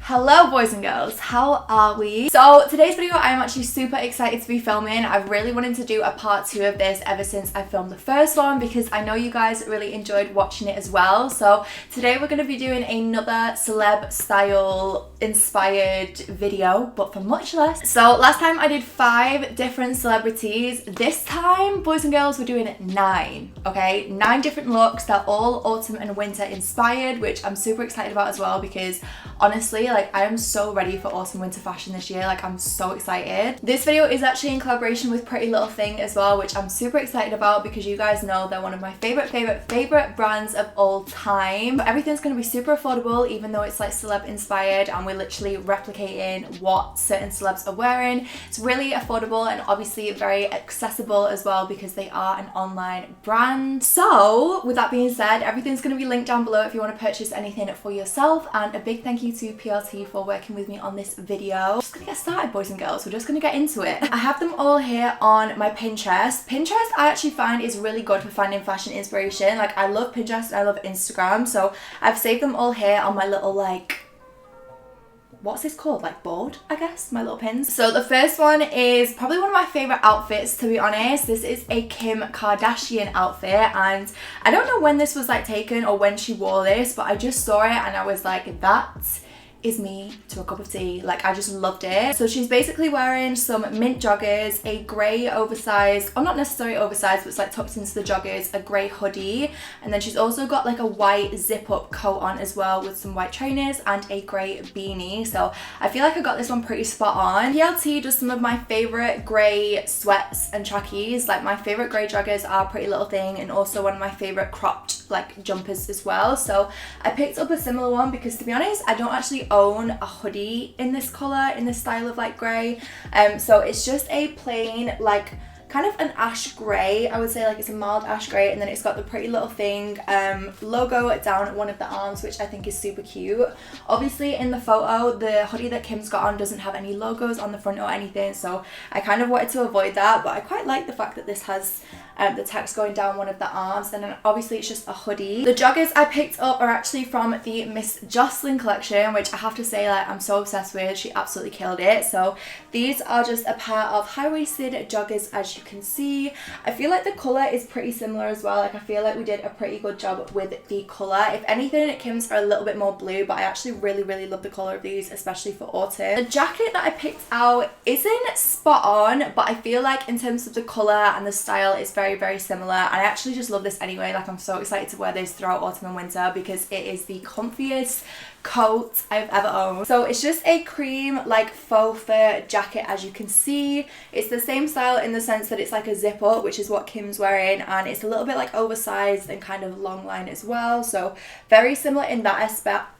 Hello boys and girls, how are we? So today's video I'm actually super excited to be filming. I've really wanted to do a part 2 of this ever since I filmed the first one because I know you guys really enjoyed watching it as well. So today we're going to be doing another celeb style inspired video, but for much less. So last time I did 5 different celebrities. This time, boys and girls, we're doing 9, okay? 9 different looks. They're all autumn and winter inspired, which I'm super excited about as well because honestly, like, I am so ready for autumn winter fashion this year. Like, I'm so excited. This video is actually in collaboration with Pretty Little Thing as well, which I'm super excited about because you guys know they're one of my favorite brands of all time. But everything's going to be super affordable, even though it's like celeb inspired and we're literally replicating what certain celebs are wearing. It's really affordable and obviously very accessible as well because they are an online brand. So with that being said, everything's going to be linked down below if you want to purchase anything for yourself, and a big thank you to PLT for working with me on this video. Just gonna get started, boys and girls. We're just gonna get into it. I have them all here on my Pinterest. Pinterest I actually find is really good for finding fashion inspiration. Like, I love Pinterest and I love Instagram, so I've saved them all here on my little, like, what's this called? Like, board, I guess, my little pins. So the first one is probably one of my favorite outfits, to be honest. This is a Kim Kardashian outfit, and I don't know when this was like taken or when she wore this, but I just saw it and I was like, that is me to a cup of tea. Like, I just loved it. So she's basically wearing some mint joggers, a grey oversized, or not necessarily oversized, but it's like tucked into the joggers, a grey hoodie, and then she's also got like a white zip up coat on as well with some white trainers and a grey beanie. So I feel like I got this one pretty spot on. PLT does some of my favorite grey sweats and trackies. Like, my favorite grey joggers are Pretty Little Thing, and also one of my favorite cropped like jumpers as well. So I picked up a similar one because, to be honest, I don't actually own a hoodie in this color, in this style of like grey, so it's just a plain, like, kind of an ash grey, I would say. Like, it's a mild ash grey, and then it's got the Pretty Little Thing logo down one of the arms, which I think is super cute. Obviously in the photo, the hoodie that Kim's got on doesn't have any logos on the front or anything, so I kind of wanted to avoid that, but I quite like the fact that this has the text going down one of the arms, and then obviously it's just a hoodie. The joggers I picked up are actually from the Miss Jocelyn collection, which I have to say, like, I'm so obsessed with. She absolutely killed it. So these are just a pair of high-waisted joggers, as you can see. I feel like the colour is pretty similar as well. Like, I feel like we did a pretty good job with the colour. If anything, Kim's are a little bit more blue, but I actually really love the colour of these, especially for autumn. The jacket that I picked out isn't spot on, but I feel like in terms of the colour and the style, it's very similar, and I actually just love this anyway. Like, I'm so excited to wear this throughout autumn and winter because it is the comfiest coat I've ever owned. So it's just a cream, like, faux fur jacket, as you can see. It's the same style in the sense that it's like a zip up, which is what Kim's wearing, and it's a little bit like oversized and kind of long line as well, so very similar in that aspect.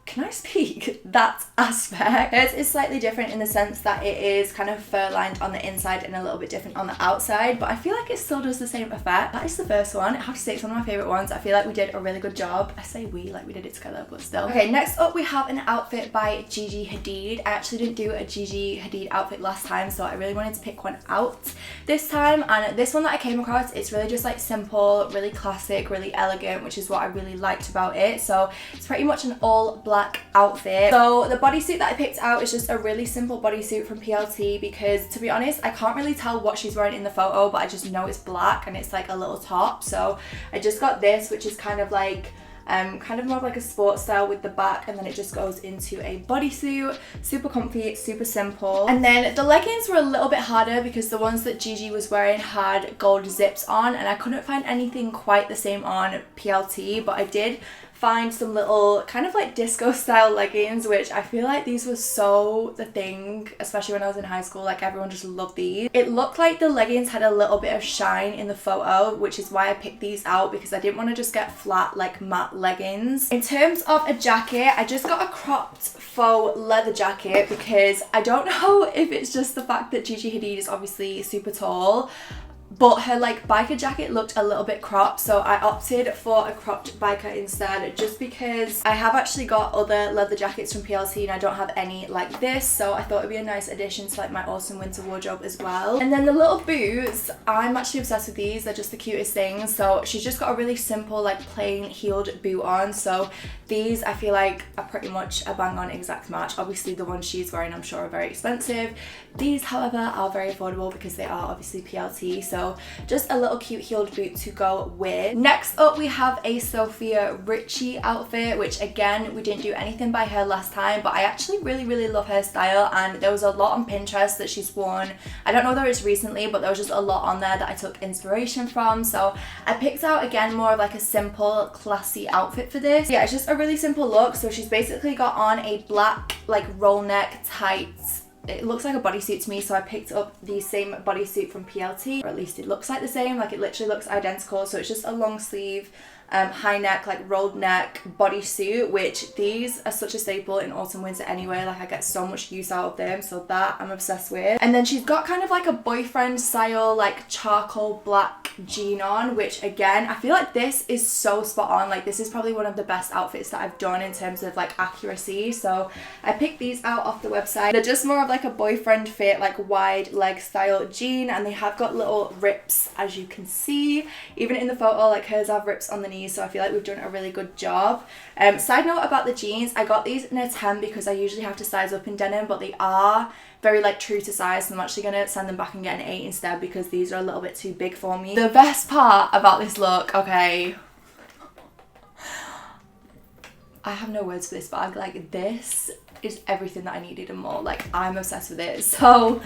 Can I speak? That aspect. Hers is slightly different in the sense that it is kind of fur lined on the inside and a little bit different on the outside, but I feel like it still does the same effect. That is the first one. I have to say, it's one of my favourite ones. I feel like we did a really good job. I say we, like we did it together, but still. Okay, next up we have an outfit by Gigi Hadid. I actually didn't do a Gigi Hadid outfit last time, so I really wanted to pick one out this time, and this one that I came across, it's really just like simple, really classic, really elegant, which is what I really liked about it. So it's pretty much an all black outfit. So the bodysuit that I picked out is just a really simple bodysuit from PLT because, to be honest, I can't really tell what she's wearing in the photo, but I just know it's black and it's like a little top. So I just got this, which is kind of like kind of more of like a sports style with the back, and then it just goes into a bodysuit. Super comfy, super simple. And then the leggings were a little bit harder because the ones that Gigi was wearing had gold zips on, and I couldn't find anything quite the same on PLT, but I did find some little kind of like disco style leggings, which I feel like these were so the thing, especially when I was in high school. Like, everyone just loved these. It looked like the leggings had a little bit of shine in the photo, which is why I picked these out, because I didn't want to just get flat, like, matte leggings. In terms of a jacket, I just got a cropped faux leather jacket because I don't know if it's just the fact that Gigi Hadid is obviously super tall, but her like biker jacket looked a little bit cropped, so I opted for a cropped biker instead, just because I have actually got other leather jackets from PLT and I don't have any like this, so I thought it'd be a nice addition to like my autumn winter wardrobe as well. And then the little boots, I'm actually obsessed with these. They're just the cutest things. So she's just got a really simple like plain heeled boot on, so these I feel like are pretty much a bang on exact match. Obviously the ones she's wearing I'm sure are very expensive. These however are very affordable because they are obviously PLT, so just a little cute heeled boot to go with. Next up we have a Sophia Richie outfit, which again we didn't do anything by her last time, but I actually really love her style, and there was a lot on Pinterest that she's worn. I don't know whether it's recently, but there was just a lot on there that I took inspiration from, so I picked out again more of like a simple classy outfit for this. Yeah, it's just a really simple look. So she's basically got on a black like roll neck tights. It looks like a bodysuit to me, so I picked up the same bodysuit from PLT, or at least it looks like the same, like it literally looks identical. So it's just a long sleeve high neck, like rolled neck bodysuit, which these are such a staple in autumn winter anyway. Like I get so much use out of them, so that I'm obsessed with. And then she's got kind of like a boyfriend style like charcoal black jean on, which again I feel like this is so spot on. Like this is probably one of the best outfits that I've done in terms of like accuracy, so I picked these out off the website. They're just more of like a boyfriend fit, like wide leg style jean, and they have got little rips, as you can see. Even in the photo, like hers have rips on the knee, so I feel like we've done a really good job. Side note about the jeans, I got these in a 10 because I usually have to size up in denim, but they are very like true to size, so I'm actually gonna send them back and get an 8 instead because these are a little bit too big for me. The best part about this look, okay, I have no words for this bag. Like this is everything that I needed and more. Like I'm obsessed with it. So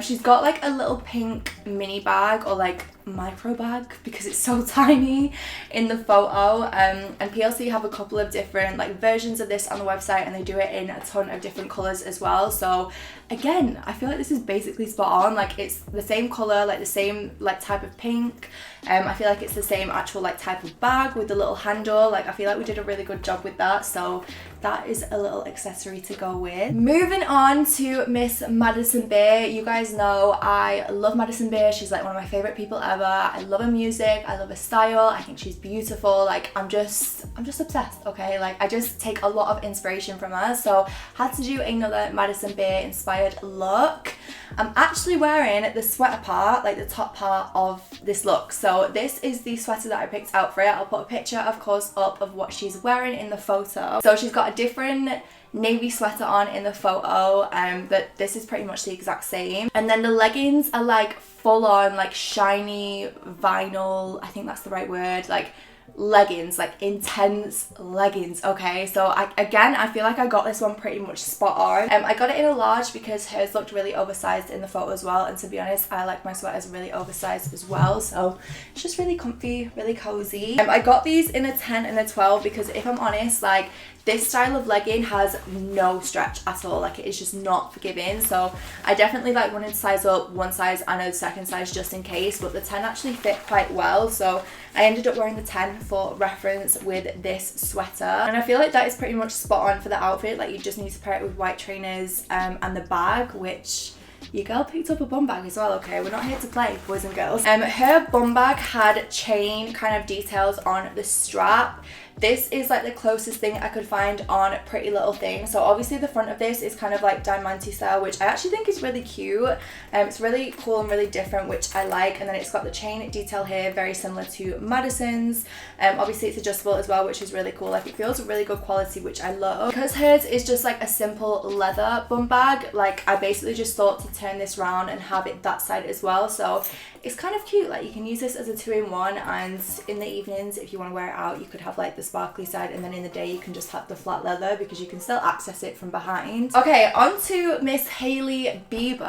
she's got like a little pink mini bag, or like micro bag because it's so tiny in the photo, and PLC have a couple of different like versions of this on the website, and they do it in a ton of different colors as well. So again, I feel like this is basically spot on. Like it's the same color, like the same like type of pink. I feel like it's the same actual like type of bag with the little handle. Like I feel like we did a really good job with that, so that is a little accessory to go with. Moving on to Miss Madison Beer. You guys know I love Madison Beer. She's like one of my favorite people ever. I love her music, I love her style, I think she's beautiful. Like I'm just obsessed, okay? Like I just take a lot of inspiration from her, so had to do another Madison Beer inspired look. I'm actually wearing the sweater part, like the top part of this look. So this is the sweater that I picked out for it. I'll put a picture of course up of what she's wearing in the photo. So she's got a different navy sweater on in the photo, but this is pretty much the exact same. And then the leggings are like full on like shiny vinyl, I think that's the right word, like leggings, like intense leggings, okay? So I feel like I got this one pretty much spot on. I got it in a large because hers looked really oversized in the photo as well, and to be honest I like my sweaters really oversized as well, so it's just really comfy, really cozy. I got these in a 10 and a 12 because if I'm honest, like this style of legging has no stretch at all. Like it is just not forgiving, so I definitely like wanted to size up one size and a second size just in case, but the 10 actually fit quite well, so I ended up wearing the 10 for reference with this sweater. And I feel like that is pretty much spot on for the outfit. Like you just need to pair it with white trainers and the bag, which your girl picked up a bum bag as well, okay? We're not here to play, boys and girls. Her bum bag had chain kind of details on the strap. This is like the closest thing I could find on Pretty Little Thing. So obviously the front of this is kind of like diamante style, which I actually think is really cute. It's really cool and really different, which I like. And then it's got the chain detail here, very similar to Madison's. Obviously it's adjustable as well, which is really cool. Like it feels really good quality, which I love. Because hers is just like a simple leather bum bag, like I basically just thought to turn this round and have it that side as well. So it's kind of cute. Like you can use this as a 2-in-1, and in the evenings if you want to wear it out, you could have like the sparkly side, and then in the day you can just have the flat leather because you can still access it from behind. Okay, on to Miss HAILEY BIEBER.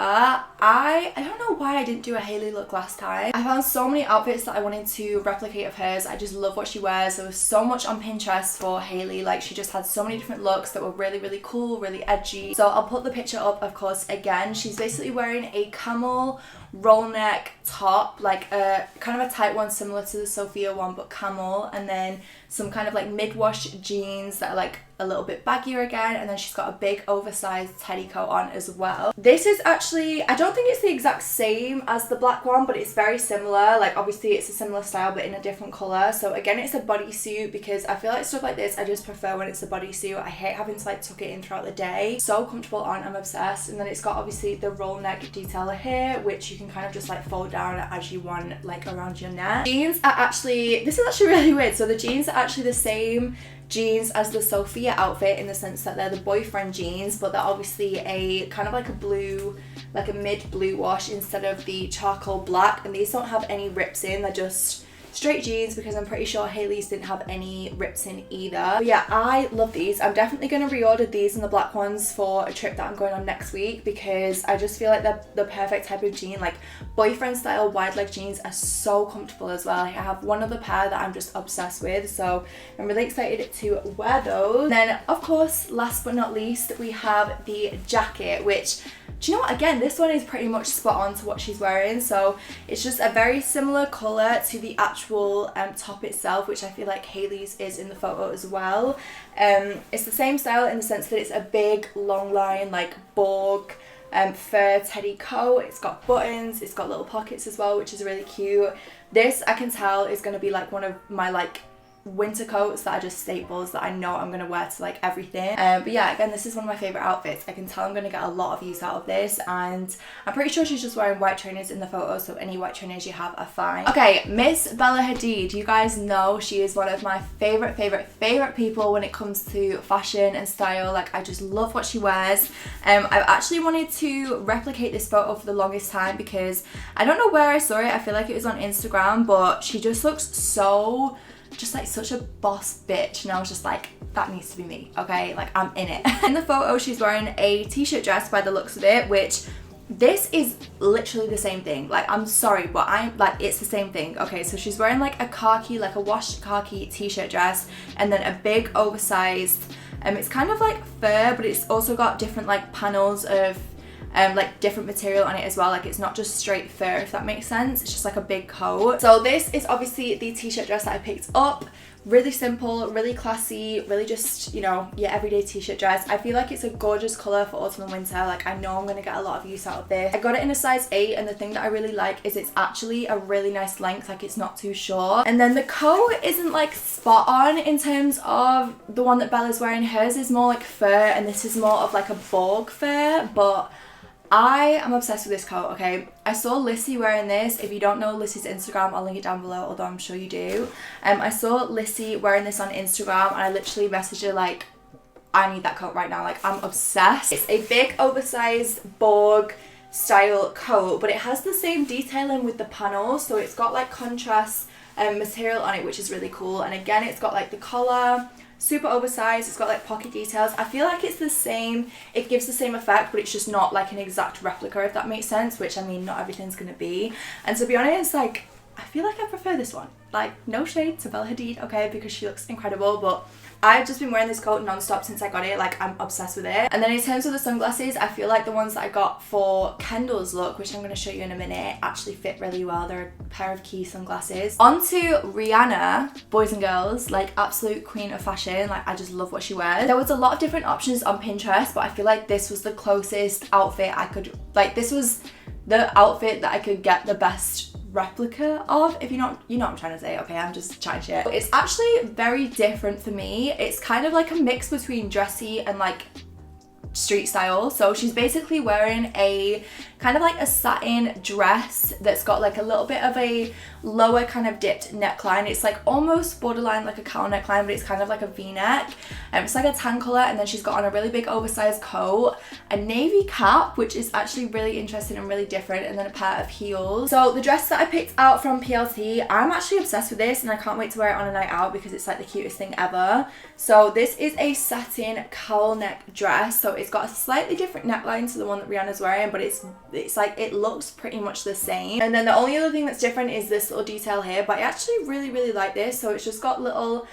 I don't know why I didn't do a HAILEY look last time. I found so many outfits that I wanted to replicate of hers. I just love what she wears. There was so much on Pinterest for HAILEY. Like she just had so many different looks that were really cool, really edgy. So I'll put the picture up of course again. She's basically wearing a camel roll neck top, like a kind of a tight one similar to the Sophia one but camel, and then some kind of like mid-wash jeans that are like a little bit baggier again, and then she's got a big oversized teddy coat on as well. This is actually, I don't think it's the exact same as the black one, but it's very similar. Like obviously it's a similar style but in a different colour. So again, it's a bodysuit, because I feel like stuff like this I just prefer when it's a bodysuit. I hate having to like tuck it in throughout the day. So comfortable on, I'm obsessed. And then it's got obviously the roll neck detail here, which you can kind of just like fold down as you want, like around your neck. Jeans are actually, this is actually really weird. So the jeans are actually the same jeans as the Sophia outfit, in the sense that they're the boyfriend jeans, but they're obviously a kind of like a blue, like a mid blue wash instead of the charcoal black, and these don't have any rips in, they're just straight jeans, because I'm pretty sure Hailey's didn't have any rips in either. But yeah, I love these. I'm definitely going to reorder these and the black ones for a trip that I'm going on next week, because I just feel like they're the perfect type of jean. Like boyfriend style wide leg jeans are so comfortable as well. Like, I have one other pair that I'm just obsessed with, so I'm really excited to wear those. Then of course, last but not least, we have the jacket, which, do you know what, again, this one is pretty much spot on to what she's wearing. So it's just a very similar colour to the actual top itself, which I feel like Hailey's is in the photo as well. It's the same style in the sense that it's a big long line like borg fur teddy coat. It's got buttons, it's got little pockets as well, which is really cute. This I can tell is going to be like one of my like winter coats that are just staples that I know I'm going to wear to like everything. But yeah, again, this is one of my favourite outfits. I can tell I'm going to get a lot of use out of this, and I'm pretty sure she's just wearing white trainers in the photo, so any white trainers you have are fine. Okay, Miss Bella Hadid, you guys know she is one of my favourite people when it comes to fashion and style. Like, I just love what she wears. I've actually wanted to replicate this photo for the longest time, because I don't know where I saw it. I feel like it was on Instagram, but she just looks so, just like such a boss bitch, and I was just like, that needs to be me, okay? Like, I'm in it. In the photo, she's wearing a t-shirt dress by the looks of it, which this is literally the same thing. Like, I'm sorry, but I'm like, it's the same thing. Okay, so she's wearing like a khaki, like a washed khaki t-shirt dress, and then a big oversized, it's kind of like fur, but it's also got different like panels of like different material on it as well. Like, it's not just straight fur, if that makes sense. It's just like a big coat. So this is obviously the t-shirt dress that I picked up. Really simple, really classy, really just, you know, your everyday t-shirt dress. I feel like it's a gorgeous colour for autumn and winter. Like, I know I'm going to get a lot of use out of this. I got it in a size 8, and the thing that I really like is it's actually a really nice length. Like, it's not too short. And then the coat isn't like spot on in terms of the one that Bella's wearing. Hers is more like fur, and this is more of like a borg fur, but I am obsessed with this coat, okay? I saw Lissy wearing this. If you don't know Lissy's Instagram, I'll link it down below, although I'm sure you do. I saw Lissy wearing this on Instagram, and I literally messaged her like, I need that coat right now. Like, I'm obsessed. It's a big oversized borg style coat, but it has the same detailing with the panels, so it's got like contrast material on it, which is really cool. And again, it's got like the collar, super oversized, it's got like pocket details. I feel like it's the same, it gives the same effect, but it's just not like an exact replica, if that makes sense, which, I mean, not everything's gonna be. And to be honest, like, I feel like I prefer this one. Like, no shade to Bella Hadid, okay, because she looks incredible, but I've just been wearing this coat non-stop since I got it. Like, I'm obsessed with it. And then in terms of the sunglasses, I feel like the ones that I got for Kendall's look, which I'm going to show you in a minute, actually fit really well. They're a pair of key sunglasses. On to Rihanna, boys and girls, like absolute queen of fashion. Like, I just love what she wears. There was a lot of different options on Pinterest, but I feel like this was the closest outfit I could, like, this was the outfit that I could get the best replica of, if you know what I'm trying to say. Okay, I'm just chatting shit. But it's actually very different for me. It's kind of like a mix between dressy and like street style. So she's basically wearing a kind of like a satin dress that's got like a little bit of a lower kind of dipped neckline. It's like almost borderline like a cowl neckline, but it's kind of like a v-neck. It's like a tan colour, and then she's got on a really big oversized coat, a navy cap, which is actually really interesting and really different, and then a pair of heels. So the dress that I picked out from PLT, I'm actually obsessed with this, and I can't wait to wear it on a night out because it's like the cutest thing ever. So this is a satin cowl neck dress. So it's It's got a slightly different neckline to the one that Rihanna's wearing, but it's like, it looks pretty much the same. And then the only other thing that's different is this little detail here, but I actually really like this. So it's just got little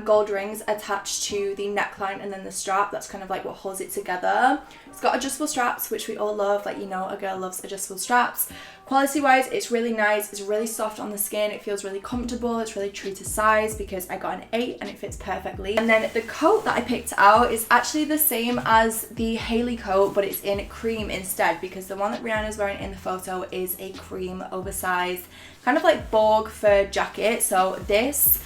gold rings attached to the neckline and then the strap. That's kind of like what holds it together. It's got adjustable straps, which we all love. Like, you know, a girl loves adjustable straps. Quality wise, it's really nice. It's really soft on the skin. It feels really comfortable. It's really true to size because I got an 8 and it fits perfectly. And then the coat that I picked out is actually the same as the Hailey coat, but it's in cream instead, because the one that Rihanna's wearing in the photo is a cream oversized kind of like Borg fur jacket. So this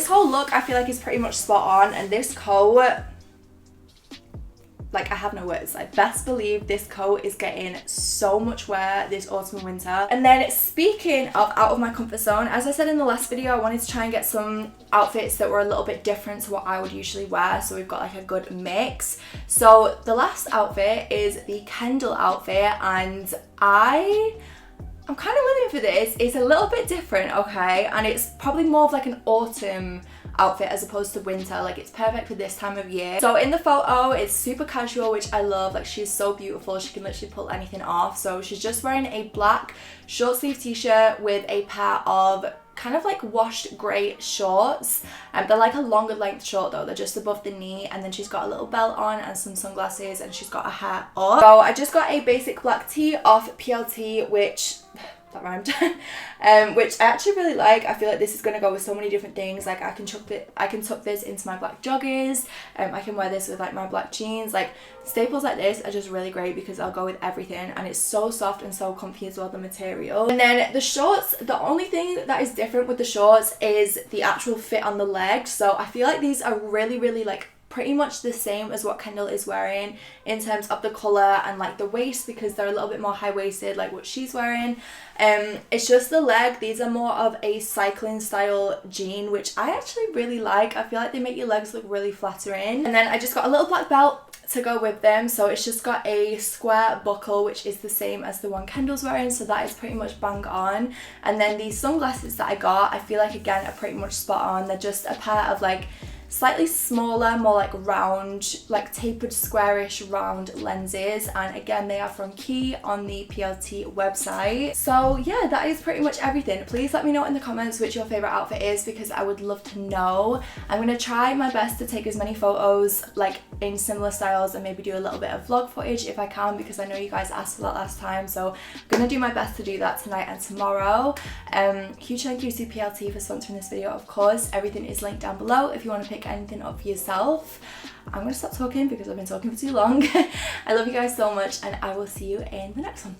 whole look I feel like is pretty much spot on, and this coat, like, I have no words. I best believe this coat is getting so much wear this autumn and winter. And then speaking of out of my comfort zone, as I said in the last video, I wanted to try and get some outfits that were a little bit different to what I would usually wear, so we've got like a good mix. So the last outfit is the KENDAL outfit, and I'm kind of living for this. It's a little bit different, okay, and it's probably more of like an autumn outfit as opposed to winter. Like, it's perfect for this time of year. So in the photo, it's super casual, which I love. Like, she's so beautiful, she can literally pull anything off. So she's just wearing a black short sleeve t-shirt with a pair of kind of like washed grey shorts. They're like a longer length short though, they're just above the knee, and then she's got a little belt on and some sunglasses, and she's got her hair up. So I just got a basic black tee off PLT, which that rhymed, which I actually really like. I feel like this is going to go with so many different things. Like, I can tuck this into my black joggers, I can wear this with like my black jeans. Like, staples like this are just really great because I'll go with everything, and it's so soft and so comfy as well, the material. And then the shorts, the only thing that is different with the shorts is the actual fit on the legs. So I feel like these are really like pretty much the same as what KENDAL is wearing in terms of the colour and like the waist, because they're a little bit more high-waisted like what she's wearing. It's just the leg. These are more of a cycling style jean, which I actually really like. I feel like they make your legs look really flattering. And then I just got a little black belt to go with them, so it's just got a square buckle, which is the same as the one KENDAL's wearing, so that is pretty much bang on. And then these sunglasses that I got, I feel like again are pretty much spot on. They're just a pair of like slightly smaller, more like round, like tapered squarish round lenses, and again they are from Key on the PLT website. So yeah, that is pretty much everything. Please let me know in the comments which your favorite outfit is, because I would love to know. I'm gonna try my best to take as many photos like in similar styles and maybe do a little bit of vlog footage if I can, because I know you guys asked for that last time, so I'm gonna do my best to do that tonight and tomorrow. Huge thank you to PLT for sponsoring this video, of course. Everything is linked down below if you want to pick anything up for yourself. I'm gonna stop talking because I've been talking for too long. I love you guys so much, and I will see you in the next one.